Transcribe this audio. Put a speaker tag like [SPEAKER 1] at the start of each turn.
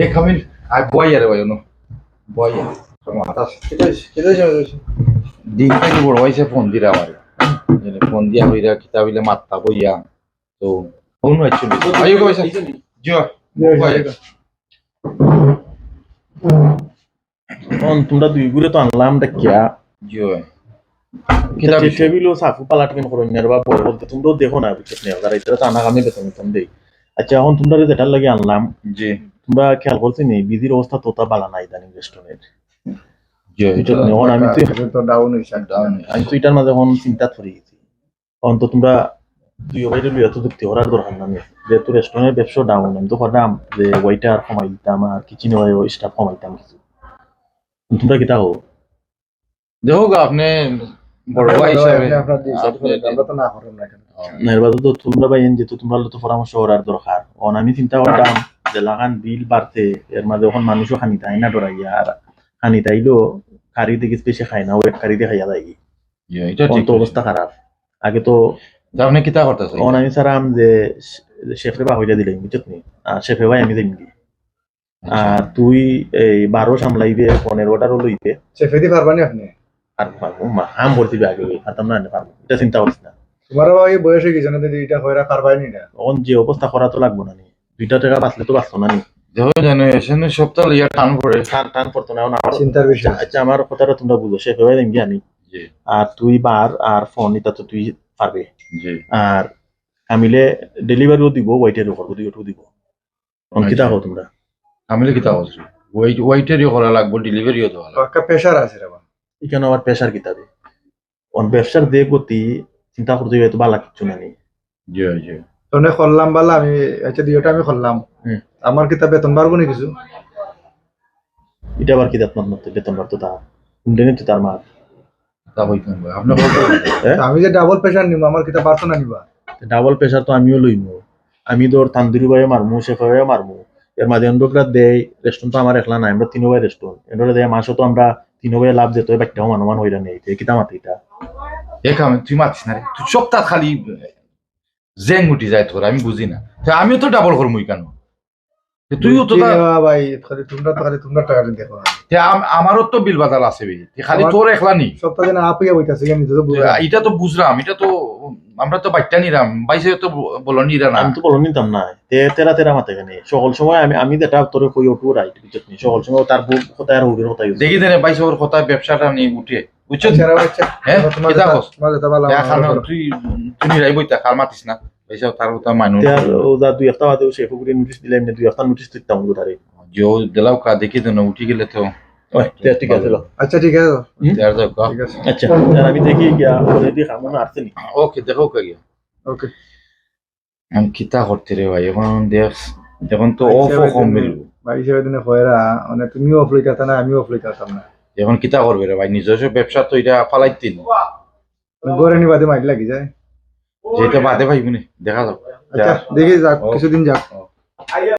[SPEAKER 1] এ Kamil I বয় আরে ভাই no বয় মাথা দিন থেকে বড় হয়েছে ফোন দিরা আমার ফোন দিয়া হইরা কিতাবিলে মাত্তা বইয়া তো ফোন হচ্ছে আইও কইছে জিও
[SPEAKER 2] তোমরা দুই ঘুরে তো আনলাম দেখিয়া
[SPEAKER 1] জিও
[SPEAKER 2] টেবিলও সাফু পালাট কেন করো বা বলতে তোমরাও দেখো না বিশেষ নেই যারা এটা তো আনাগামী বেতন বেতন দেই। আচ্ছা এখন তোমরা যেটার লাগে আনলাম
[SPEAKER 1] জি
[SPEAKER 2] তোমরা খেয়াল করছি নি বিধির অবস্থা তোতা বালা নাই ইদানিং রেস্টুরেন্টের
[SPEAKER 1] জিও
[SPEAKER 2] এখন আমি তো
[SPEAKER 1] ডাউন হইছে
[SPEAKER 2] আমি তো এটার মাঝে এখন চিন্তা করি গেছি এখন তো তোমরা দুই বাইরে লইয়া তো যুক্তি করার দরকার নাই যেহেতু রেস্টুরেন্টের ব্যবসা ডাউন আমি তো ভাবলাম যে ওয়াইটার কমাই দিতাম আর কিচেনে স্টাফ কমাইতাম কিছু তোমরা কিতা হো
[SPEAKER 1] দেখো আপনি বড় ভাই হিসাবে
[SPEAKER 3] আমরা তো না করলাম না কেন
[SPEAKER 2] নির্বাচন তো তোমরা বাইন যেহেতু তোমরা তো পরামর্শ করার দরকার অন আমি চিন্তা করতাম যে লাগান বিল বাড়তে এর মাঝে এখন মানুষও খানি তাই না ডরাইয়া আর খানি তাইলেও কারি থেকে বেশি খায় না ও এক কারিতে খাইয়া যায়
[SPEAKER 1] এটা
[SPEAKER 2] তখন
[SPEAKER 1] ঠিক
[SPEAKER 2] তো অবস্থা খারাপ আগে তো
[SPEAKER 1] আপনি কিতা করতেছেন
[SPEAKER 2] অন আমি সারাম যে শেফে বা হইয়া দিলাম বুঝছত নি আর শেফে ভাই আমি দিমগি আর তুই এই 12 সামলাইবে 15টারও লইবে
[SPEAKER 3] চেফেদি পারবানি আপনি
[SPEAKER 2] আর পারবো মা আম বলতে আগে পারতাম না পারবো এটা চিন্তা করছি না
[SPEAKER 3] তোমার এই বয়স হয়ে গেছে না যদি এটা হয়রা পারবানি না
[SPEAKER 2] তখন যে অবস্থা করা তো লাগবো না নি 2 টাকা বাঁচলে তো বাঁচতো না নি
[SPEAKER 1] দেখো জানো এসে সপ্তাহ ইয়া টান পড়ে
[SPEAKER 2] টান পড়তো না এখন আমার
[SPEAKER 3] চিন্তার বিষয়
[SPEAKER 2] আচ্ছা আমার কথাটা তোমরা বুঝো সে ভেবে দেন জানি
[SPEAKER 1] জি
[SPEAKER 2] আর তুই বার আর ফোন এটা তো তুই পারবে
[SPEAKER 1] জি
[SPEAKER 2] আর কামিলে ডেলিভারিও দিব ওয়াইটেরও করবো দুইটাও দিব অঙ্কিতা হো তোমরা
[SPEAKER 1] আমি কিতা হচ্ছে ওয়েটারই করা লাগবে ডেলিভারিও তো ভালো
[SPEAKER 3] একটা প্রেশার আছে রে
[SPEAKER 2] এখানে আবার প্রেশার কিতাবে অন ব্যবসার যে গতি চিন্তা করতে হয়তো ভালো কিছু না নেই
[SPEAKER 1] জি জি
[SPEAKER 3] তোনে করলাম বালা আমি আচ্ছা দিওটা আমি করলাম আমার কিতা বেতন বাড়বো নি কিছু
[SPEAKER 2] এটা আবার কি দাঁত মত বেতন বাড়তো তা উন্ডেনে তো তার মার
[SPEAKER 1] তা হইতে হবে আপনি
[SPEAKER 3] আমি যে ডাবল প্রেশার নিব আমার কিতা বাড়তো না নিবা
[SPEAKER 2] ডাবল প্রেশার তো আমিও লইমু আমি তোর তান্দুরি ভাইও মারমু শেফ ভাইও মারমু এর মাঝে অন্ধকরা দেয় রেস্টুরেন্ট তো আমার একলা নাই আমরা 3 ভাই রেস্টুরেন্ট এর দেয় মাসও তো আমরা 3 ভাই লাভ যেত বাচ্চাও মানমান হইরা নেই কিতা মাতি এটা
[SPEAKER 1] একাম তুই মাতিস না রে তুই সপ্তাহ খালি জেং উঠি যায় তোর আমি বুঝি না আমিও তো ডাবল করবো কেন তুইও তো
[SPEAKER 3] ভাই খালি তোমরা টাকা দেখো
[SPEAKER 1] আমারও তো বিল বাজার আছে খালি তোর একলা নি
[SPEAKER 3] সপ্তাহ দিন আপইয়া বইতাছে কেন নিজে তো
[SPEAKER 1] এটা তো বুঝলাম এটা তো আমরা তো বাচ্চা নিরাম বাইসে তো বলো নিরা না
[SPEAKER 2] আমি তো বলো নিতাম না তেরা তেরা মাতে কেনে সকল সময় আমি যেটা তোরে কই উঠবো রাইট বুঝছত নি সকল সময় তার কথা আর হুবির কথা
[SPEAKER 1] দেখি দেনে বাইসে ওর কথা ব্যবসাটা নিয়ে উঠে বুঝছো হ্যাঁ
[SPEAKER 3] তোমার যেটা ভালো
[SPEAKER 1] তুই তুই নিরাই বইতা খাল মাতিস না বাইসে তার কথা মানুষ
[SPEAKER 2] ও যা 2 সপ্তাহ বাদে সে ফুকুরে নোটিশ দিলাম না 2 সপ্তাহ নোটিশ দিতাম তারে
[SPEAKER 1] जो दिलाओ का देखी तो ना उठी गए तो
[SPEAKER 2] ঠিক আছে
[SPEAKER 3] আচ্ছা ঠিক আছে
[SPEAKER 1] यार तो का
[SPEAKER 3] ঠিক আছে
[SPEAKER 2] আচ্ছা আর আমি দেখি গিয়া অলরেডি খামো না আসছে নি
[SPEAKER 1] ओके देखो का गया
[SPEAKER 3] ওকে
[SPEAKER 1] हम कितना करते रे भाई এখন দেখ এখন তো অফ কম মিলবো
[SPEAKER 3] ভাই হিসেবে দিনে হয়রা মানে তুমিও অফ লইতাতা না আমিও অফ লইতাতাম না
[SPEAKER 1] এখন কিতা করবে রে ভাই নিজস্ব ব্যবসা তো এটা ফালাইতিন
[SPEAKER 3] গরে নি বাদে মাইট লাগি যায়
[SPEAKER 1] যেটা বাদে ভাই দেখা যাক
[SPEAKER 3] আচ্ছা দেখি যাক কিছুদিন যাক